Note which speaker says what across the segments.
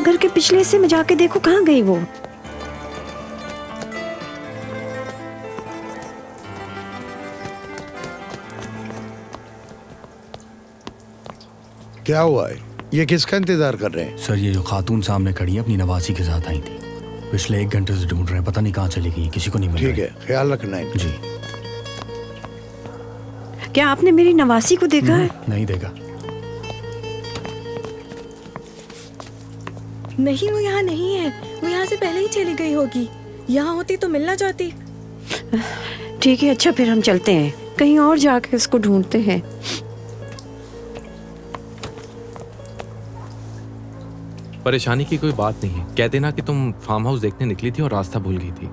Speaker 1: और घर के पिछले हिस्से में जाके देखो कहाँ गई वो।
Speaker 2: क्या हुआ है? ये किसका इंतजार कर रहे हैं?
Speaker 3: सर ये जो खातून सामने खड़ी है अपनी नवासी के साथ आई थी, पिछले 1 घंटे से ढूंढ रहे हैं, पता नहीं कहाँ चली गई, किसी को नहीं मिल रही।
Speaker 2: ठीक है, ख्याल रखना है
Speaker 3: जी।
Speaker 1: क्या आपने मेरी नवासी को देखा है?
Speaker 3: नहीं देखा।
Speaker 4: नहीं, वो यहाँ नहीं है, वो यहाँ से पहले ही चली गई होगी। यहाँ होती तो मिलना चाहती।
Speaker 1: ठीक है, अच्छा फिर हम चलते हैं, कहीं और जाके उसको ढूंढते हैं।
Speaker 5: परेशानी की कोई बात नहीं है। कह देना कि तुम फार्म हाउस देखने निकली थी और रास्ता भूल गई थी।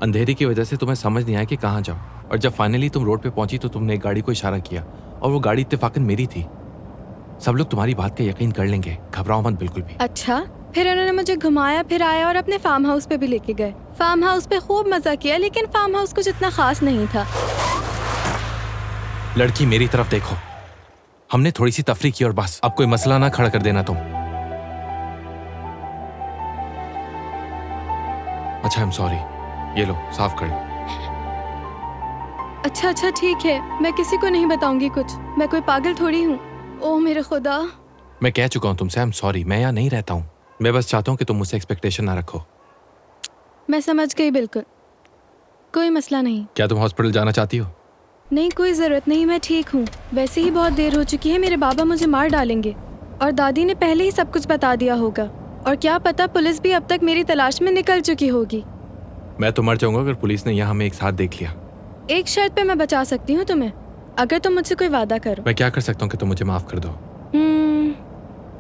Speaker 5: अंधेरी की वजह से तुम्हें समझ नहीं आया कि कहाँ जाओ, और जब फाइनली तुम रोड पे पहुंची तो तुमने एक गाड़ी को इशारा किया और वो गाड़ी इत्तेफाकन मेरी थी। सब लोग तुम्हारी बात का यकीन कर लेंगे, घबराओ मत बिल्कुल भी।
Speaker 4: अच्छा, फिर उन्होंने मुझे घुमाया फिराया और अपने फार्म हाउस पे भी लेके गए। फार्म हाउस पे खूब मजा किया, लेकिन फार्म हाउस कुछ इतना खास नहीं था।
Speaker 5: लड़की मेरी तरफ देखो, हमने थोड़ी सी तफरीक की और बस। अब कोई मसला ना खड़ा कर देना तुम। अच्छा, आई एम सॉरी, ये लो साफ कर लो।
Speaker 4: अच्छा ठीक है, मैं किसी को नहीं बताऊंगी कुछ, मैं कोई पागल थोड़ी हूँ। ओह मेरे खुदा।
Speaker 5: मैं कह चुका हूँ तुमसे, आई एम सॉरी, मैं यहाँ नहीं रहता हूँ। मैं बस चाहता हूँ कि तुम मुझसे एक्सपेक्टेशन ना रखो।
Speaker 4: मैं समझ गई, बिल्कुल कोई मसला नहीं।
Speaker 5: क्या तुम हॉस्पिटल जाना चाहती हो?
Speaker 4: नहीं, कोई जरूरत नहीं, मैं ठीक हूँ। वैसे ही बहुत देर हो चुकी है, मेरे बाबा मुझे मार डालेंगे और दादी ने पहले ही सब कुछ बता दिया होगा, और क्या पता पुलिस भी अब तक मेरी तलाश में निकल चुकी होगी।
Speaker 5: मैं तो मर जाऊंगा अगर पुलिस ने यहाँ हमें एक साथ देख लिया।
Speaker 4: एक शर्त पे मैं बचा सकती हूँ तुम्हें, अगर तुम मुझसे कोई वादा करो।
Speaker 5: मैं क्या कर सकता हूँ कि तुम मुझे माफ कर दो?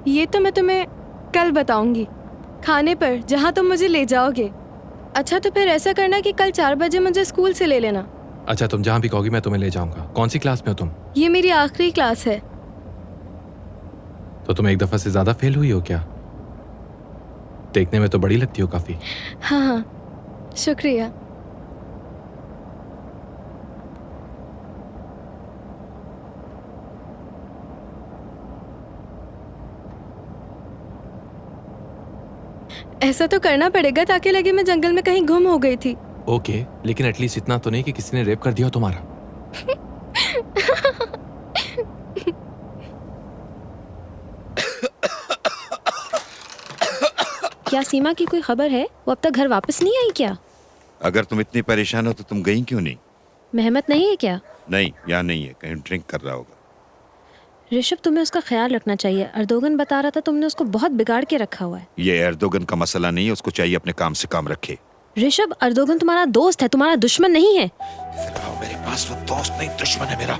Speaker 4: ये तो मैं तुम्हें कल बताऊंगी, खाने पर जहाँ तुम मुझे ले जाओगे। अच्छा, तो फिर ऐसा करना कि कल 4 बजे मुझे स्कूल से ले लेना।
Speaker 5: अच्छा, तुम जहाँ भी कहोगी मैं तुम्हें ले जाऊंगा। कौन सी क्लास में हो तुम?
Speaker 4: ये मेरी आखिरी क्लास है।
Speaker 5: तो तुम एक दफा से ज्यादा फेल हुई हो क्या? देखने में तो बड़ी लगती हो काफी।
Speaker 4: हाँ, शुक्रिया। ऐसा तो करना पड़ेगा ताकि लगे मैं जंगल में कहीं गुम हो गई थी।
Speaker 5: ओके, लेकिन एटलीस्ट इतना तो नहीं कि किसी ने रेप कर दिया हो तुम्हारा।
Speaker 6: क्या सीमा की कोई खबर है? वो अब तक घर वापस नहीं आई क्या?
Speaker 7: अगर तुम इतनी परेशान हो तो तुम गई क्यों नहीं?
Speaker 6: मेहमत नहीं है क्या?
Speaker 7: नहीं, यहाँ नहीं है, कहीं ड्रिंक कर रहा होगा।
Speaker 6: ऋषभ, तुम्हें उसका ख्याल रखना चाहिए। अर्दोगन बता रहा था तुमने उसको बहुत बिगाड़ के रखा हुआ है।
Speaker 7: ये एर्दोगन का मसला नहीं है, उसको चाहिए अपने काम से काम रखे।
Speaker 6: ऋषभ, अर्दोगन तुम्हारा दोस्त है, तुम्हारा दुश्मन नहीं है।
Speaker 7: मेरे पास वो दोस्त नहीं, दुश्मन है मेरा।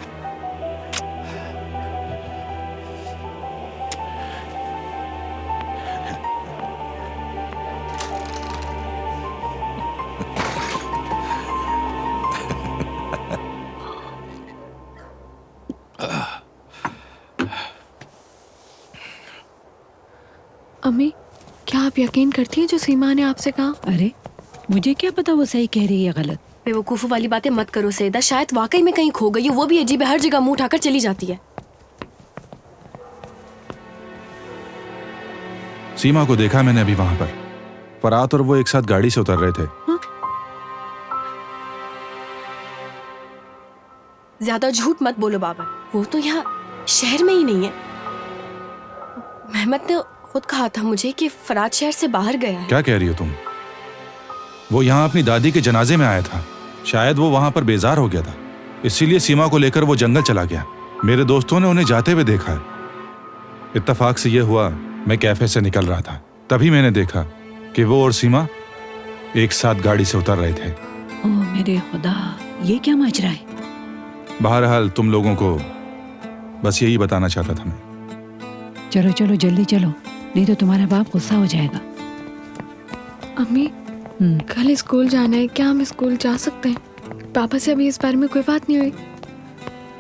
Speaker 4: अम्मी, क्या आप यकीन करती हैं जो सीमा ने आपसे कहा?
Speaker 1: अरे मुझे क्या पता वो सही कह रही है गलत।
Speaker 8: बेवकूफ़ों वाली बातें मत करो सैयदा, शायद वाकई में कहीं खो गई हो। वो भी अजीब है, हर जगह मुंह उठाकर चली जाती है।
Speaker 9: सीमा को देखा मैंने अभी वहां पर। फरात और वो एक साथ गाड़ी से उतर रहे थे।
Speaker 8: ज्यादा झूठ मत बोलो बाबर, वो तो यहाँ शहर में ही नहीं है। मेहमत ने खुद कहा था मुझे कि फरात शहर से बाहर गया है।
Speaker 9: क्या कह रही हो तुम? वो यहाँ अपनी दादी के जनाजे में आया था। शायद वो वहां पर बेजार हो गया था, इसीलिए सीमा को लेकर वो जंगल चला गया। मेरे दोस्तों ने उन्हें जाते हुए देखा है। इत्तेफाक से ये हुआ, मैं कैफे से निकल रहा था, तभी मैंने देखा कि वो और सीमा एक साथ गाड़ी से उतर रहे थे।
Speaker 1: ओह मेरे खुदा, ये क्या मच रहा है?
Speaker 9: बहरहाल तुम लोगों को बस यही बताना चाहता था मैं।
Speaker 1: चलो चलो जल्दी चलो, नहीं तो तुम्हारा बाप गुस्सा हो जाएगा।
Speaker 4: अम्मी, कल स्कूल जाना है, क्या हम स्कूल जा सकते हैं? पापा से अभी इस बारे में कोई बात नहीं हुई।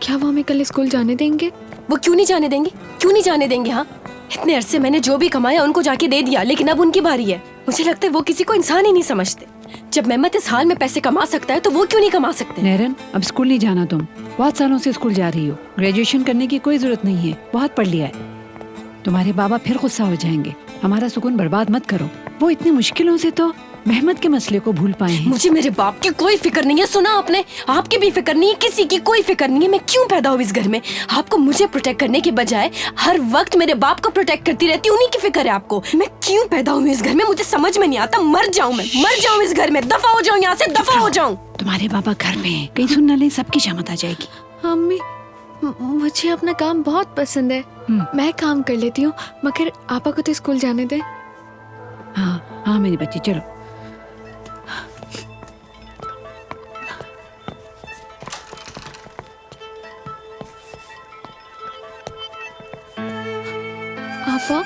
Speaker 4: क्या वो हमें कल स्कूल जाने देंगे?
Speaker 8: वो क्यों नहीं जाने देंगे? क्यों नहीं जाने देंगे? हाँ, इतने अरसे मैंने जो भी कमाया उनको जाके दे दिया, लेकिन अब उनकी बारी है। मुझे लगता है वो किसी को इंसान ही नहीं समझते। जब मेहमत इस हाल में पैसे कमा सकता है तो वो क्यों नहीं कमा सकते?
Speaker 1: नैरन, अब स्कूल नहीं जाना। तुम बहुत सालों से स्कूल जा रही हो, ग्रेजुएशन करने की कोई जरूरत नहीं है, बहुत पढ़ लिया है। तुम्हारे बाबा फिर गुस्सा हो जाएंगे।
Speaker 10: हमारा सुकून बर्बाद मत करो। वो इतनी मुश्किलों से तो मेहमत के मसले को भूल पाए हैं।
Speaker 8: मुझे मेरे बाप की कोई फिक्र नहीं है, सुना आपने? आपकी भी फिक्र नहीं है, किसी की कोई फिक्र नहीं है। मैं क्यों पैदा हुई इस घर में? आपको मुझे प्रोटेक्ट करने के बजाय हर वक्त मेरे बाप को प्रोटेक्ट करती रहती, उन्हीं की फिक्र है आपको। मैं क्यों पैदा हुई इस घर में मुझे समझ में नहीं आता। मर जाऊं मैं, मर जाऊं इस घर में, दफा हो जाऊं यहाँ से, दफा हो जाऊं।
Speaker 10: तुम्हारे बाबा घर में हैं, कहीं सुन ना ले, सबकी शामत आ जाएगी।
Speaker 4: मम्मी मुझे अपना काम बहुत पसंद है, मैं काम कर लेती हूँ, मगर आपा को तो स्कूल जाने दे।
Speaker 10: हाँ हाँ मेरी बच्ची, चलो।
Speaker 4: आपा,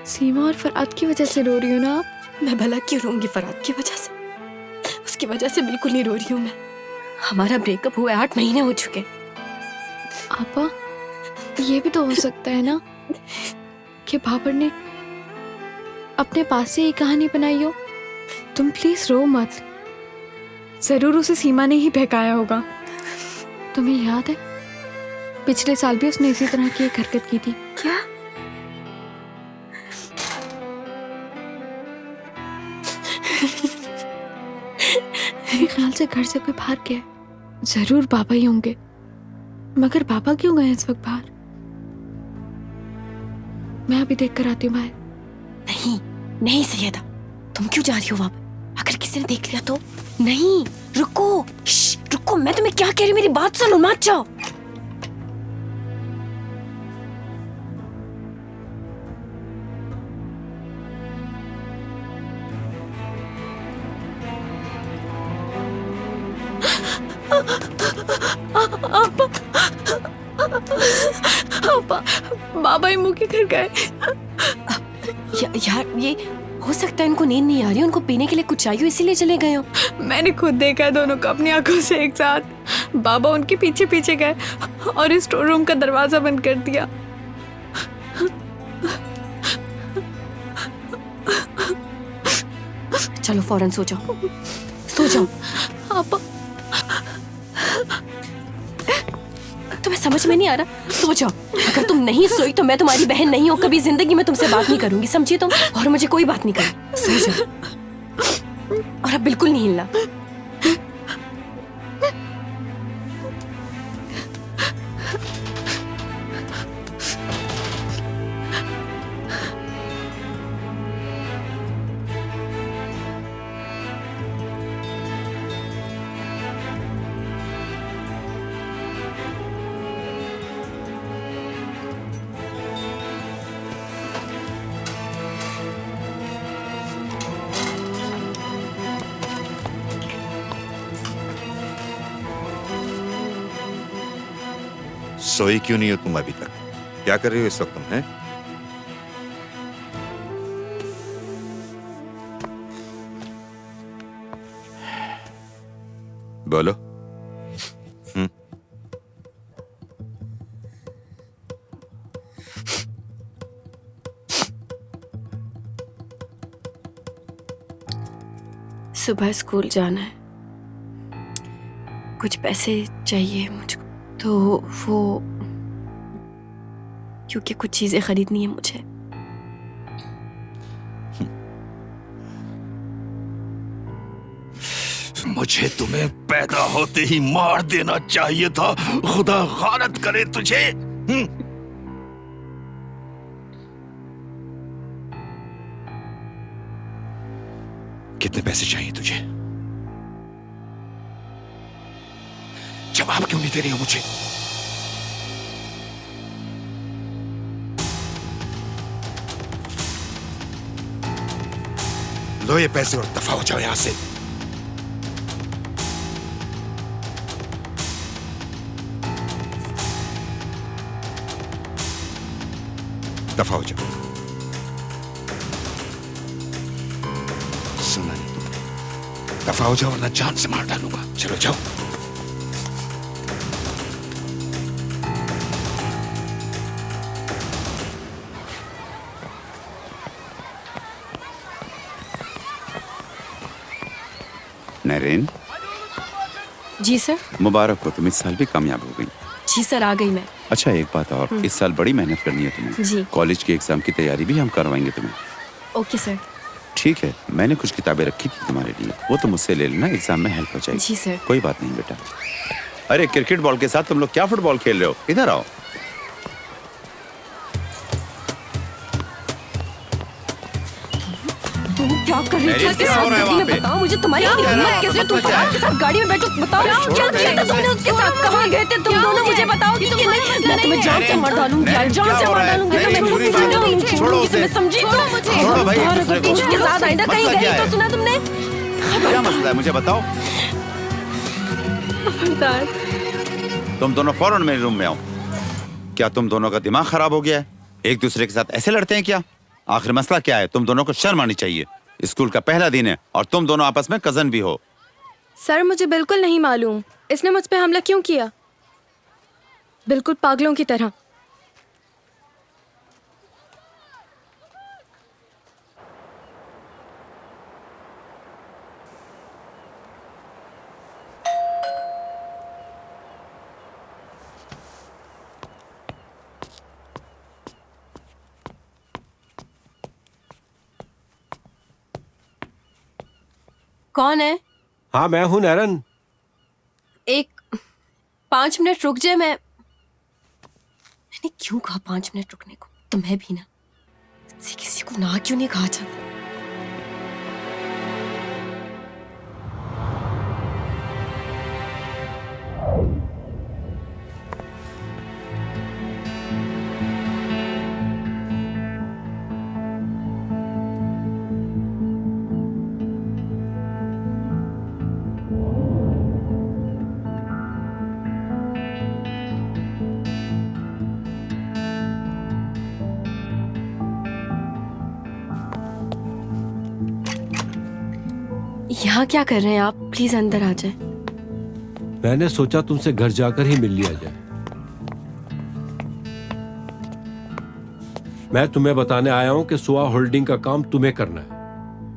Speaker 4: सीमा और फराद की वजह से रो रही हूँ ना आप?
Speaker 8: मैं भला क्यों रोऊंगी फराद की वजह से? उसकी वजह से बिल्कुल नहीं रो रही हूँ मैं। हमारा ब्रेकअप हुए 8 महीने हो चुके।
Speaker 4: आपा, ये भी तो हो सकता है ना कि बाबर ने अपने पास से ये कहानी बनाई हो। तुम प्लीज रो मत, जरूर उसे सीमा ने ही बहकाया होगा। तुम्हें याद है पिछले साल भी उसने इसी तरह की एक हरकत की थी।
Speaker 8: क्या?
Speaker 4: मेरे ख्याल से घर से कोई बाहर गया है, जरूर बाबा ही होंगे। मगर बाबा क्यों गए इस वक्त बाहर? मैं अभी देख कर आती हूँ बाहर।
Speaker 8: नहीं नहीं सैयदा, तुम क्यों जा रही हो वहां? अगर किसी ने देख लिया तो? नहीं, रुको, रुको, मैं तुम्हें क्या कह रही हूँ, मेरी बात सुनो, मत जाओ।
Speaker 4: बाबा ही मुंह के घर गए।
Speaker 8: यार ये हो सकता है इनको नींद नहीं आ रही, उनको पीने के लिए कुछ चाहिए इसीलिए चले गए हो।
Speaker 4: मैंने खुद देखा है दोनों को अपनी आंखों से एक साथ। बाबा उनके पीछे पीछे गए और इस स्टोर रूम का दरवाजा बंद कर दिया।
Speaker 8: चलो फौरन सो जाओ, सो जाओ।
Speaker 4: आपा,
Speaker 8: तुम्हें समझ में नहीं आ रहा? सो जाओ। अगर तुम नहीं सोई तो मैं तुम्हारी बहन नहीं हूँ, कभी जिंदगी में तुमसे बात नहीं करूंगी, समझी तुम? और मुझे कोई बात नहीं करनी। सो जाओ और अब बिल्कुल नहीं हिलना।
Speaker 7: सोई क्यों नहीं हो तुम अभी तक? क्या कर रही हो इस वक्त तुम? हैं? बोलो।
Speaker 8: सुबह स्कूल जाना है, कुछ पैसे चाहिए मुझको, तो वो क्योंकि कुछ चीजें खरीदनी है मुझे।
Speaker 7: मुझे तुम्हें पैदा होते ही मार देना चाहिए था, खुदा गारत करे तुझे। कितने पैसे चाहिए तुझे? जवाब क्यों नहीं दे रही हो मुझे? लो ये पैसे और दफा हो जाओ यहां से। दफा हो जाओ। सुना नहीं तुमने? दफा हो जाओ वरना जान से मार डालूंगा। चलो जाओ।
Speaker 11: नरेन,
Speaker 8: जी सर।
Speaker 11: मुबारक हो, तुम इस साल भी कामयाब हो गई।
Speaker 8: जी सर, आ गई मैं।
Speaker 11: अच्छा एक बात और, इस साल बड़ी मेहनत करनी है तुम्हें।
Speaker 8: जी।
Speaker 11: कॉलेज के एग्जाम की तैयारी भी हम करवाएंगे तुम्हें।
Speaker 8: Okay sir.
Speaker 11: ठीक है, मैंने कुछ किताबें रखी थी तुम्हारे लिए, वो तुम मुझसे ले लेना, एग्जाम में हेल्प हो जाएगी।
Speaker 8: जी सर।
Speaker 11: कोई बात नहीं बेटा। अरे क्रिकेट बॉल के साथ तुम लोग क्या फुटबॉल खेल रहे हो? इधर आओ।
Speaker 8: तुम क्या कर रही
Speaker 11: मेरी
Speaker 8: थी?
Speaker 11: क्या हो रहा है वहाँ पे?
Speaker 8: बताओ मुझे, तुम्हारी
Speaker 11: क्या कर रहा है?
Speaker 8: हिम्मत कैसे? तुम
Speaker 11: क्या है?
Speaker 8: उसके साथ गाड़ी में बैठो, बताओ क्या किया था तुमने उसके साथ? कहाँ गए थे तुम दोनों? मुझे बताओ कि मैं तुम्हें जान से मार डालूंगी, जान से मार डालूंगी।
Speaker 11: छोड़ो उसे।
Speaker 8: समझी?
Speaker 11: छोड़ो भाई, एक दूसरे को।
Speaker 8: उसके साथ आइंदा कहीं
Speaker 11: मसला क्या
Speaker 8: गई
Speaker 11: है?
Speaker 8: तो सुना तुमने?
Speaker 11: क्या मसला है मुझे बताओ। तुम दोनों फौरन मेरे रूम में आओ। क्या तुम दोनों का दिमाग खराब हो गया है? एक दूसरे के साथ ऐसे लड़ते हैं क्या? आखिर मसला क्या है? तुम दोनों को शर्म आनी चाहिए। स्कूल का पहला दिन है और तुम दोनों आपस में कजन भी हो।
Speaker 4: सर मुझे बिल्कुल नहीं मालूम इसने मुझ पे हमला क्यों किया, बिल्कुल पागलों की तरह।
Speaker 8: कौन है?
Speaker 12: हाँ मैं हूँ नैरन।
Speaker 8: एक 5 मिनट रुक जाए। मैंने क्यों कहा 5 मिनट रुकने को? तुम्हें भी ना, किसी को ना क्यों नहीं कहा जाता? यहाँ क्या कर रहे हैं आप? प्लीज अंदर आ जाए।
Speaker 12: मैंने सोचा तुमसे घर जाकर ही मिल लिया जाए। मैं तुम्हें बताने आया हूं कि सुआ होल्डिंग का काम तुम्हें करना है।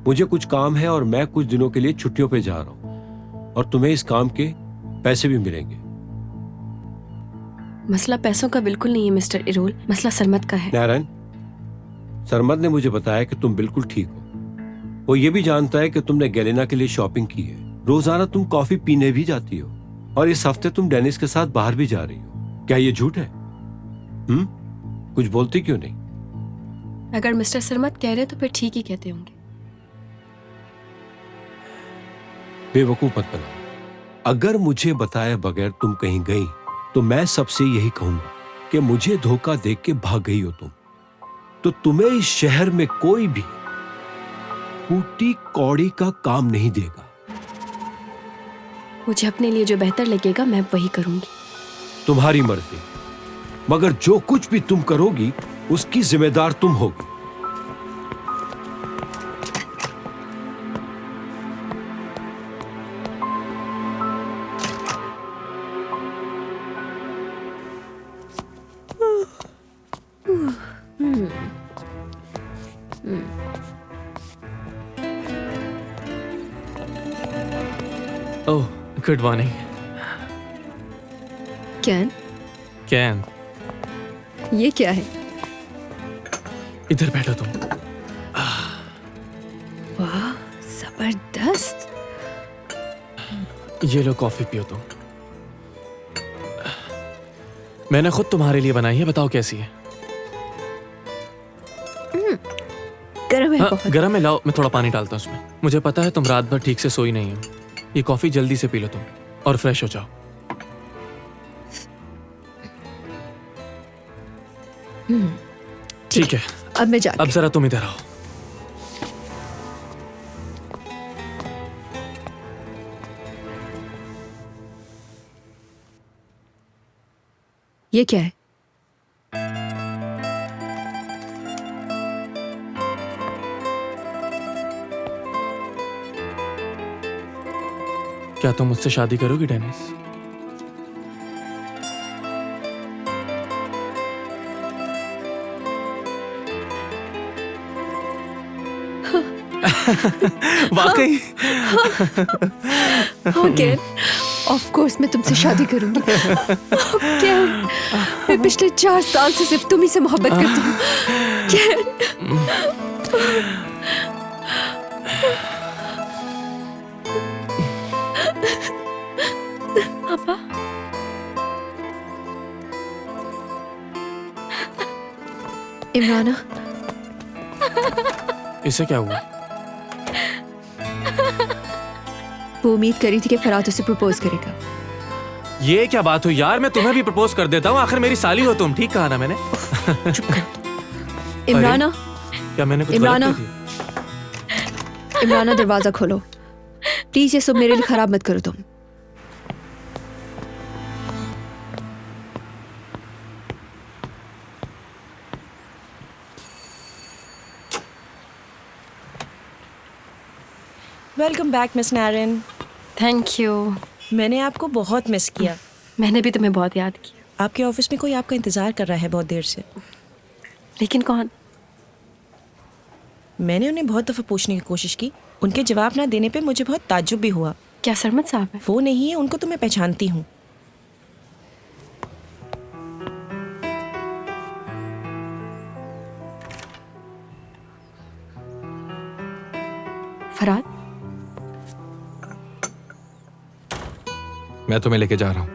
Speaker 12: मुझे कुछ काम है और मैं कुछ दिनों के लिए छुट्टियों पे जा रहा हूं और तुम्हें इस काम के पैसे भी मिलेंगे।
Speaker 8: मसला पैसों का बिल्कुल नहीं है मिस्टर इरोल, मसला सरमत का है।
Speaker 12: नारायण, सरमत ने मुझे बताया कि तुम बिल्कुल ठीक हो। वो ये भी जानता है कि तुमने गैलेना के लिए शॉपिंग की है। रोजाना तुम कॉफी पीने भी जाती हो और इस हफ्ते तुम डेनिस के साथ बाहर भी जा रही हो। क्या ये झूठ है? कुछ बोलती क्यों नहीं?
Speaker 8: अगर मिस्टर सरमत कह रहे तो फिर ठीक ही कहते होंगे।
Speaker 12: बेवकूफ मत बनाओ। अगर मुझे बताए बगैर तुम कहीं गई तो मैं सबसे यही कहूंगा कि मुझे धोखा देख के भाग गई हो तुम। तो तुम्हें इस शहर में कोई भी फूटी कौड़ी का काम नहीं देगा।
Speaker 8: मुझे अपने लिए जो बेहतर लगेगा मैं वही करूंगी।
Speaker 12: तुम्हारी मर्जी, मगर जो कुछ भी तुम करोगी उसकी जिम्मेदार तुम होगी।
Speaker 5: Oh good morning.
Speaker 4: Can,
Speaker 5: can,
Speaker 4: ये क्या है?
Speaker 5: इधर बैठो तुम।
Speaker 4: वाह जबरदस्त।
Speaker 5: ये लो कॉफी पियो तुम। मैंने खुद तुम्हारे लिए बनाई है, बताओ कैसी है?
Speaker 4: गरम है
Speaker 5: हाँ,
Speaker 4: बहुत।
Speaker 5: गरम है, लाओ मैं थोड़ा पानी डालता हूँ उसमें। मुझे पता है तुम रात भर ठीक से सोई नहीं हो। ये कॉफी जल्दी से पी लो तुम और फ्रेश हो जाओ। ठीक है,
Speaker 4: अब मैं जाती
Speaker 5: अब जरा तुम इधर आओ।
Speaker 4: ये क्या है?
Speaker 5: क्या तुम मुझसे शादी करोगी डेनिस?
Speaker 4: वाकई? ओके। ऑफ कोर्स मैं तुमसे शादी करूंगी। क्या मैं पिछले 4 साल से सिर्फ तुम ही से मोहब्बत करती हूँ।
Speaker 8: पापा
Speaker 4: इमराना,
Speaker 3: इसे क्या हुआ?
Speaker 4: वो उम्मीद करी थी कि फराद उसे प्रपोज करेगा।
Speaker 3: ये क्या बात हुई यार, मैं तुम्हें भी प्रपोज कर देता हूँ, आखिर मेरी साली हो तुम। ठीक कहा ना मैंने?
Speaker 4: इमराना,
Speaker 3: क्या मैंने कुछ
Speaker 4: इमराना,
Speaker 3: गलत की थी?
Speaker 4: इमराना दरवाजा खोलो प्लीज, ये सब मेरे लिए खराब मत करो तुम।
Speaker 13: Welcome back miss Narin.
Speaker 8: Thank you.
Speaker 13: मैंने आपको बहुत मिस किया।
Speaker 8: मैंने भी तुम्हें बहुत याद किया।
Speaker 13: आपके ऑफिस में कोई आपका इंतजार कर रहा है बहुत देर से।
Speaker 8: लेकिन कौन?
Speaker 13: मैंने उन्हें बहुत दफ़ा पूछने की कोशिश की, उनके जवाब ना देने पे मुझे बहुत ताज्जुब भी हुआ।
Speaker 8: क्या सरमद साहब है?
Speaker 13: वो नहीं है, उनको तो मैं पहचानती हूँ।
Speaker 8: फराद,
Speaker 5: मैं तुम्हें लेके जा रहा हूं।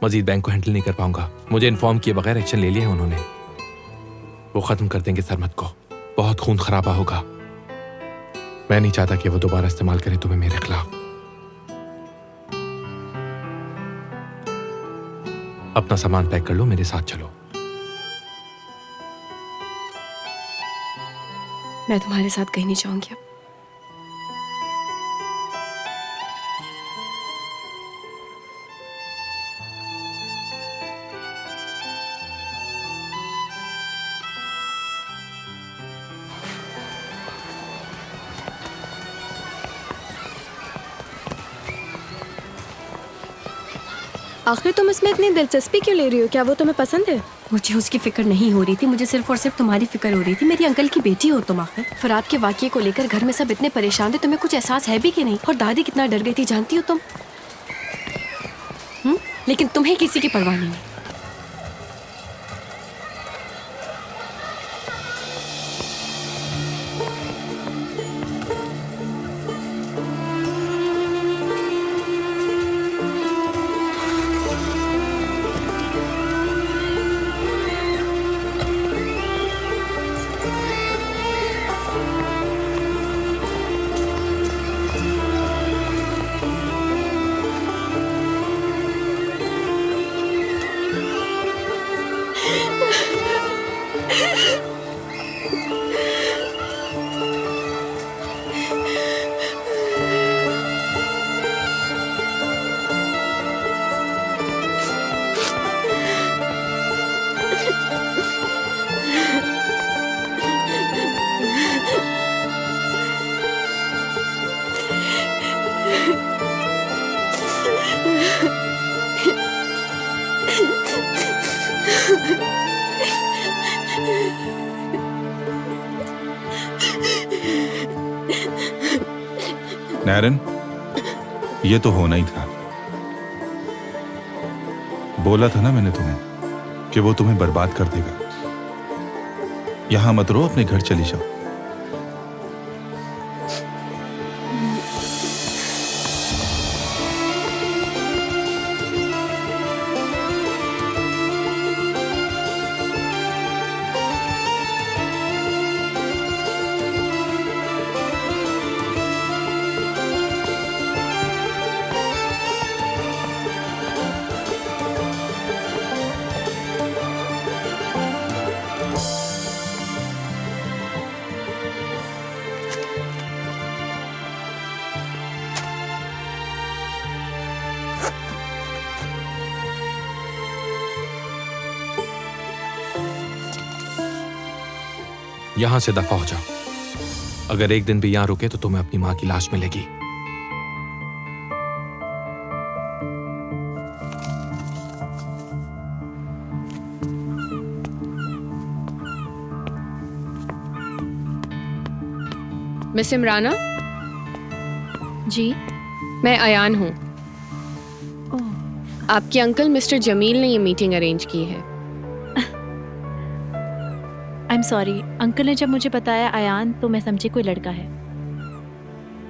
Speaker 5: मजीद बैंक को हैंडल नहीं कर पाऊंगा। मुझे इन्फॉर्म किए बगैर एक्शन ले लिया है उन्होंने। वो खत्म कर देंगे सरमद को। बहुत खून खराबा होगा। मैं नहीं चाहता कि वो दोबारा इस्तेमाल करें तुम्हें मेरे खिलाफ। अपना सामान पैक कर लो, मेरे साथ चलो।
Speaker 8: मैं तुम्हारे साथ कहीं नहीं जाऊंगी अब।
Speaker 6: आखिर तुम इसमें इतनी दिलचस्पी क्यों ले रही हो? क्या वो तुम्हें पसंद है?
Speaker 8: मुझे उसकी फिक्र नहीं हो रही थी, मुझे सिर्फ और सिर्फ तुम्हारी फिक्र हो रही थी। मेरी अंकल की बेटी हो तुम। आखिर फराद के वाकये को लेकर घर में सब इतने परेशान थे, तुम्हें कुछ एहसास है भी कि नहीं? और दादी कितना डर गई थी जानती हो तुम? लेकिन तुम्हें किसी की परवाह नहीं है।
Speaker 9: नारन, ये तो होना ही था। बोला था ना मैंने तुम्हें कि वो तुम्हें बर्बाद कर देगा। यहां मत रो, अपने घर चली जाओ।
Speaker 5: यहां से दफा हो जाओ। अगर एक दिन भी यहां रुके तो तुम्हें अपनी मां की लाश मिलेगी।
Speaker 4: मिस इमराना, जी,
Speaker 14: मैं अयान हूँ। आपके अंकल मिस्टर जमील ने ये मीटिंग अरेंज की है।
Speaker 6: आई एम सॉरी, अंकल ने जब मुझे बताया अयान तो मैं समझी कोई लड़का है।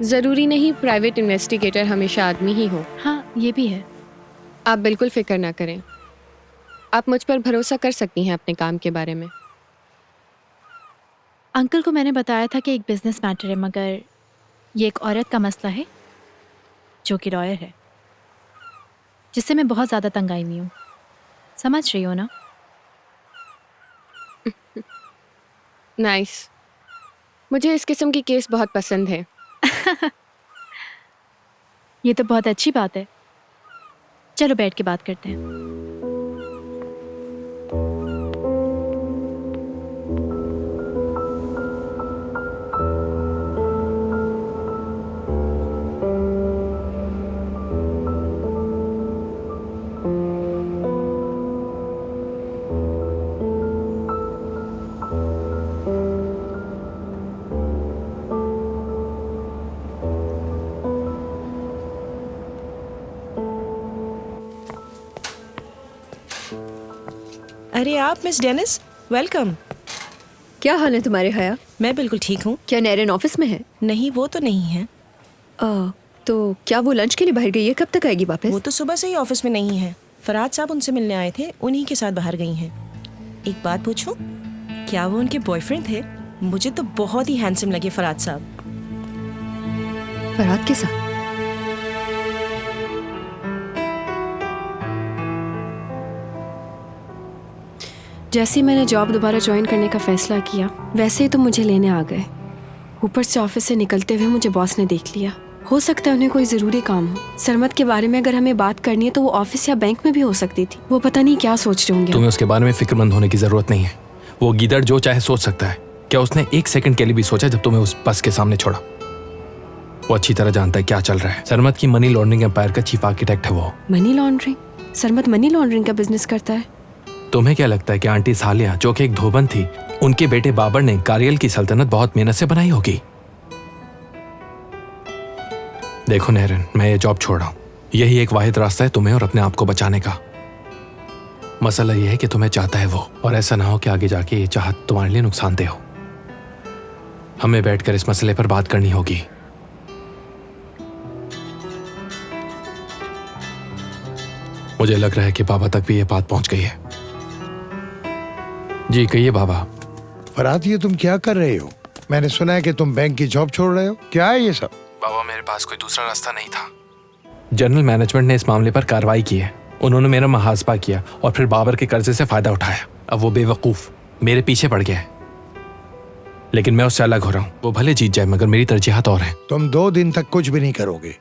Speaker 14: ज़रूरी नहीं प्राइवेट इन्वेस्टिगेटर हमेशा आदमी ही हो।
Speaker 6: हाँ, ये भी है।
Speaker 14: आप बिल्कुल फिक्र ना करें, आप मुझ पर भरोसा कर सकती हैं अपने काम के बारे में।
Speaker 6: अंकल को मैंने बताया था कि एक बिजनेस मैटर है, मगर ये एक औरत का मसला है जो कि लॉयर है, जिससे मैं बहुत ज़्यादा तंग आई हुई हूँ। समझ रही हो ना?
Speaker 14: नाइस, मुझे इस किस्म की केस बहुत पसंद है।
Speaker 6: ये तो बहुत अच्छी बात है। चलो बैठ के बात करते हैं।
Speaker 13: अरे आप मिस डेनिस, वेलकम।
Speaker 15: क्या हाल है तुम्हारे हया?
Speaker 13: मैं बिल्कुल ठीक हूँ।
Speaker 15: क्या नैरन ऑफिस में है?
Speaker 13: नहीं, वो तो नहीं है।
Speaker 15: तो क्या वो लंच के लिए बाहर गई है? कब तक आएगी वापस?
Speaker 13: वो तो सुबह से ही ऑफिस में नहीं है। फराद साहब उनसे मिलने आए थे, उन्हीं के साथ बाहर गई हैं। एक बात पूछूं, क्या वो उनके बॉयफ्रेंड थे? मुझे तो बहुत ही हैंडसम लगे फराद साहब।
Speaker 15: फराद के साथ?
Speaker 14: जैसे ही मैंने जॉब दोबारा ज्वाइन करने का फैसला किया, वैसे ही तो मुझे लेने आ गए। ऊपर से ऑफिस से निकलते हुए मुझे बॉस ने देख लिया। हो सकता है उन्हें कोई ज़रूरी काम हो। सरमत के बारे में अगर हमें बात करनी है तो वो ऑफिस या बैंक में भी हो सकती थी। वो पता नहीं क्या सोच रहे होंगे।
Speaker 5: तुम्हें उसके बारे में फिक्रमंद होने की जरूरत नहीं है। वो गीदड़ जो चाहे सोच सकता है। क्या उसने एक सेकंड के लिए भी सोचा जब तुम्हें उस बस के सामने छोड़ा? वो अच्छी तरह जानता है क्या चल रहा है। सरमत की मनी लॉन्ड्रिंग एम्पायर का चीफ आर्किटेक्ट है वो।
Speaker 14: Money laundering? Sarmat money laundering का बिजनेस करता है?
Speaker 5: तुम्हें क्या लगता है कि आंटी सालिया, जो कि एक धोबन थी, उनके बेटे बाबर ने कारियल की सल्तनत बहुत मेहनत से बनाई होगी? देखो नहरन, मैं ये जॉब छोड़ रहा हूं। यही एक वाहिद रास्ता है तुम्हें और अपने आप को बचाने का। मसला यह है कि तुम्हें चाहता है वो, और ऐसा ना हो कि आगे जाके ये चाहत तुम्हारे लिए नुकसानदेह हो। हमें बैठकर इस मसले पर बात करनी होगी। मुझे लग रहा है कि बाबा तक भी ये बात पहुंच गई है। जी कहिए बाबा।
Speaker 2: फराद, ये तुम क्या कर रहे हो? मैंने सुना है कि तुम बैंक की जॉब छोड़ रहे हो। क्या है ये सब?
Speaker 5: बाबा, मेरे पास कोई दूसरा रास्ता नहीं था। जनरल मैनेजमेंट ने इस मामले पर कार्रवाई की है। उन्होंने मेरा मुहासबा किया और फिर बाबर के कर्जे से फायदा उठाया। अब वो बेवकूफ मेरे पीछे पड़ गया है, लेकिन मैं उससे अलग हो रहा हूँ। वो भले जीत जाए मगर मेरी तरजीहात और हैं।
Speaker 2: तुम 2 दिन तक कुछ भी नहीं करोगे,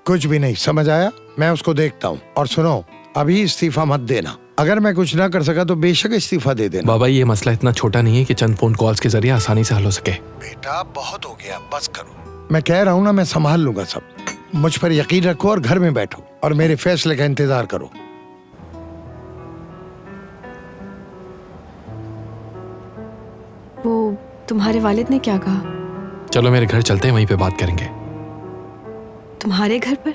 Speaker 2: कुछ भी नहीं, समझ आया? मैं उसको देखता हूँ। और सुनो, अभी इस्तीफा मत देना। अगर मैं कुछ ना कर सका तो बेशक इस्तीफा दे देना।
Speaker 5: बाबा, ये मसला इतना छोटा नहीं है कि चंद फोन कॉल्स के जरिए आसानी से हल हो सके।
Speaker 2: बेटा बहुत हो गया, बस करो। मैं कह रहा हूँ ना, मैं संभाल लूंगा सब। मुझ पर यकीन रखो और घर में बैठो और मेरे फैसले का इंतजार करो।
Speaker 14: वो तुम्हारे वालिद ने क्या कहा?
Speaker 5: चलो मेरे घर चलते हैं, वहीं पे बात करेंगे।
Speaker 14: तुम्हारे घर पर?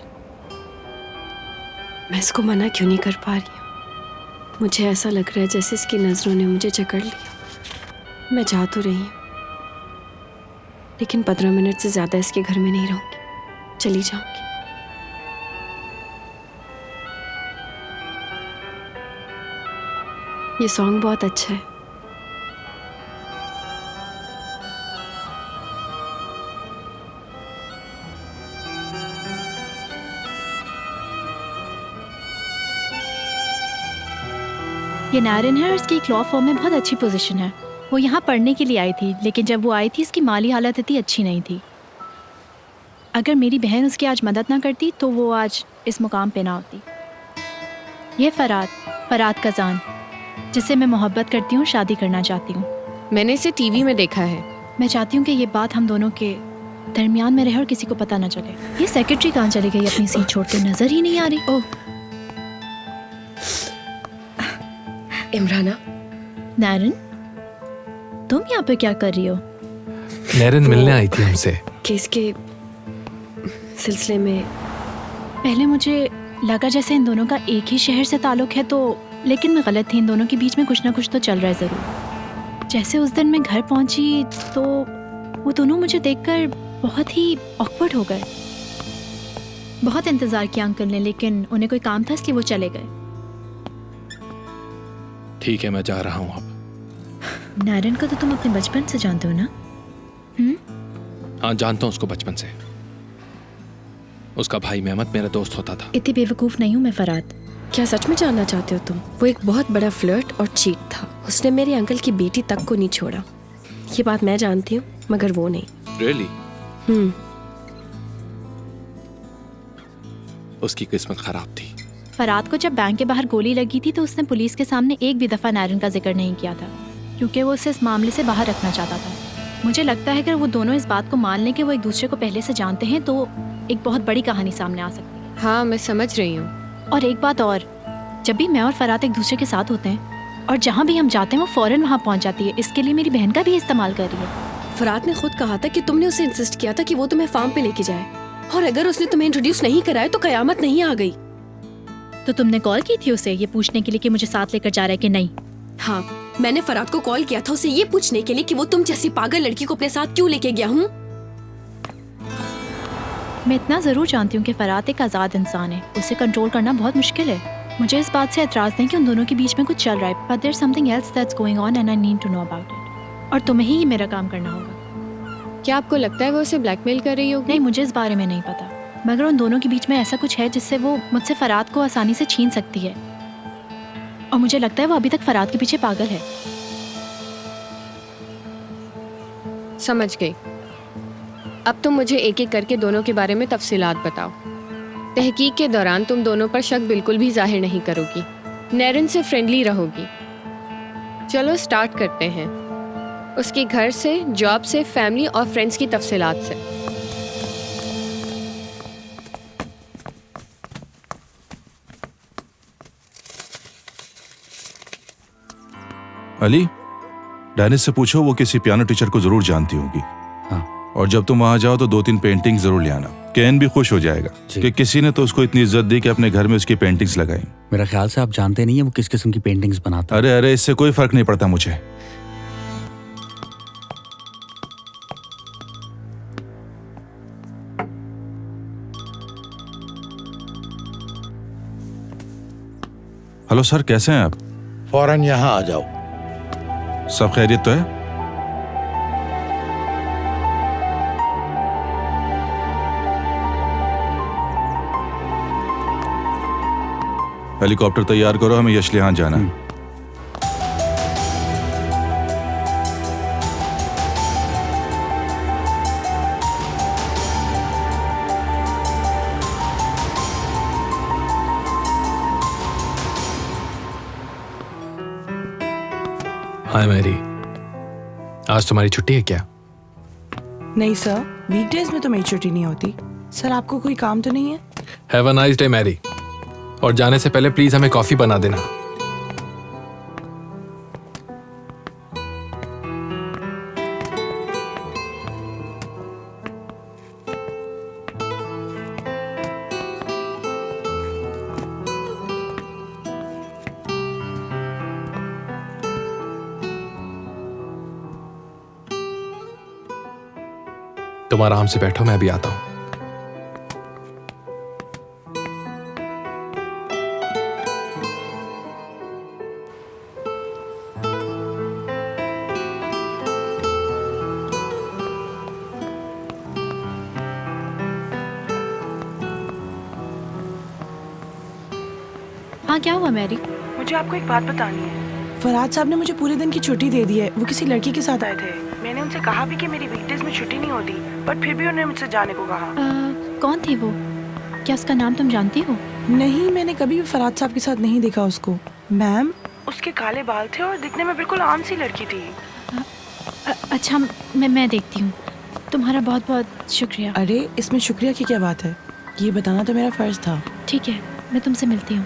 Speaker 14: मैं इसको मना क्यों नहीं कर पा रही हूँ? मुझे ऐसा लग रहा है जैसे इसकी नजरों ने मुझे जकड़ लिया। मैं जा तो रही हूँ, लेकिन 15 मिनट से ज्यादा इसके घर में नहीं रहूंगी, चली जाऊंगी। ये सॉन्ग बहुत अच्छा है।
Speaker 6: ये नारिन है और इसकी एक लॉ फर्म में बहुत अच्छी पोजीशन है। वो यहाँ पढ़ने के लिए आई थी, लेकिन जब वो आई थी इसकी माली हालत इतनी अच्छी नहीं थी। अगर मेरी बहन उसकी आज मदद ना करती तो वो आज इस मुकाम पे ना होती। ये फराद कज़ान, जिससे मैं मोहब्बत करती हूँ, शादी करना चाहती हूँ।
Speaker 14: मैंने इसे टीवी में देखा है।
Speaker 6: मैं चाहती हूँ कि ये बात हम दोनों के दरमियान में रहे और किसी को पता ना चले। ये सेक्रेटरी कहाँ चली गई? अपनी सीट छोड़ के नजर ही नहीं आ रही। ओह
Speaker 15: इमराना।
Speaker 6: नारिन, तुम यहाँ पे क्या कर रही हो?
Speaker 5: नैरन मिलने आई थी हमसे।
Speaker 14: केस के सिलसिले में
Speaker 6: पहले मुझे लगा जैसे इन दोनों का एक ही शहर से ताल्लुक है, तो लेकिन मैं गलत थी। इन दोनों के बीच में कुछ ना कुछ तो चल रहा है ज़रूर। जैसे उस दिन मैं घर पहुंची तो वो दोनों मुझे देखकर बहुत ही ऑकवर्ड हो गए। बहुत इंतज़ार किया अंकल ने, लेकिन उन्हें कोई काम था इसलिए वो चले गए।
Speaker 5: ठीक है, मैं जा रहा हूँ अब।
Speaker 6: नारायण को तो तुम अपने बचपन से जानते हो ना?
Speaker 5: हाँ, जानता हूँ उसको बचपन से। उसका भाई मेहमत मेरा दोस्त होता था।
Speaker 6: इतनी बेवकूफ़ नहीं हूँ मैं फराद।
Speaker 14: क्या सच में जानना चाहते हो तुम? वो एक बहुत बड़ा फ्लर्ट और चीट था। उसने मेरे अंकल की बेटी तक को नहीं छोड़ा। ये बात मैं जानती हूँ, मगर वो नहीं।
Speaker 5: रियली? उसकी किस्मत खराब थी।
Speaker 6: फराद को जब बैंक के बाहर गोली लगी थी तो उसने पुलिस के सामने एक भी दफ़ा नारायण का जिक्र नहीं किया था, क्योंकि वो उसे इस मामले से बाहर रखना चाहता था। मुझे लगता है अगर वो दोनों इस बात को मान लें कि वो एक दूसरे को पहले से जानते हैं तो एक बहुत बड़ी कहानी सामने आ सकती है।
Speaker 14: हाँ, मैं समझ रही हूँ।
Speaker 6: और एक बात और, जब भी मैं और फराद एक दूसरे के साथ होते हैं और जहाँ भी हम जाते हैं वो फौरन वहाँ पहुँच जाती है। इसके लिए मेरी बहन का भी इस्तेमाल कर रही है।
Speaker 14: फराद ने खुद कहा था कि तुमने उसे इंसिस्ट किया था कि वो तुम्हें फार्म पे लेके जाए, और अगर उसने तुम्हें इंट्रोड्यूस नहीं कराया तो कयामत नहीं आ गई।
Speaker 6: तो तुमने कॉल की थी उसे ये पूछने के लिए कि मुझे साथ लेकर जा रहा है कि नहीं?
Speaker 14: हाँ, मैंने फराद को कॉल किया था उसे ये पूछने के लिए कि वो तुम जैसी पागल लड़की को अपने साथ क्यों लेके गया हूँ।
Speaker 6: मैं इतना जरूर जानती हूँ कि फराद एक आज़ाद इंसान है, उसे कंट्रोल करना बहुत मुश्किल है। मुझे इस बात से एतराज नहीं कि उन दोनों के बीच में कुछ चल रहा है, but there something else that's going on and I need to know about it. और तुम्हें ही मेरा काम करना होगा।
Speaker 14: क्या आपको लगता है वो उसे ब्लैकमेल कर रही होगी?
Speaker 6: नहीं, मुझे इस बारे में नहीं पता, मगर उन दोनों के बीच में ऐसा कुछ है जिससे वो मुझसे फराद को आसानी से छीन सकती है, और मुझे लगता है वो अभी तक फराद के पीछे पागल है।
Speaker 14: समझ गई। अब तुम मुझे एक एक करके दोनों के बारे में तफसीलात बताओ। तहकीक के दौरान तुम दोनों पर शक बिल्कुल भी जाहिर नहीं करोगी, नारायण से फ्रेंडली रहोगी। चलो स्टार्ट करते हैं, उसके घर से, जॉब से, फैमिली और फ्रेंड्स की तफसीलात से।
Speaker 9: अली, डैनिस से पूछो, वो किसी पियानो टीचर को जरूर जानती होगी।
Speaker 3: हाँ।
Speaker 9: और जब तुम वहां जाओ तो 2-3 पेंटिंग जरूर ले आना। केन भी खुश हो जाएगा कि किसी ने तो उसको इतनी इज्जत दी कि अपने घर में उसकी पेंटिंग्स लगाई।
Speaker 3: मेरा ख्याल से आप जानते नहीं है वो किस किस्म की पेंटिंग्स बनाता है।
Speaker 9: अरे इससे कोई फर्क नहीं पड़ता मुझे। हेलो सर, कैसे हैं आप?
Speaker 2: फौरन यहाँ आ जाओ।
Speaker 9: सब खैरियत तो है? हेलीकॉप्टर तैयार करो, हमें यशलिहान जाना है।
Speaker 5: हाय मैरी, आज तुम्हारी छुट्टी है क्या?
Speaker 13: नहीं सर, वीकडेज में तो मेरी छुट्टी नहीं होती। सर, आपको कोई काम तो नहीं है?
Speaker 5: Have a nice day Mary, और जाने से पहले प्लीज हमें कॉफी बना देना। तुम आराम से बैठो, मैं भी आता हूं।
Speaker 6: हाँ, क्या हुआ मैरी?
Speaker 13: मुझे आपको एक बात बतानी है। फराद साहब ने मुझे पूरे दिन की छुट्टी दे दी है। वो किसी लड़की के साथ आए थे। मैंने उनसे कहा भी कि मेरी वीकडेज में छुट्टी नहीं होती, बट फिर भी उन्होंने मुझसे जाने को कहा।
Speaker 6: कौन थी वो? क्या उसका नाम तुम जानती हो?
Speaker 13: नहीं, मैंने कभी भी फराद साहब के साथ नहीं देखा उसको। मैम, उसके काले बाल थे और दिखने में बिल्कुल आम सी लड़की थी।
Speaker 6: अच्छा, मैं देखती हूँ। तुम्हारा बहुत बहुत शुक्रिया।
Speaker 13: अरे, इसमें शुक्रिया की क्या बात है? ये बताना तो मेरा फर्ज था।
Speaker 6: ठीक है, मैं तुमसे मिलती हूँ।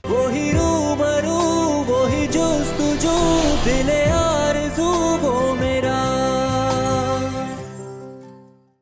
Speaker 16: वही रूबरू, दिले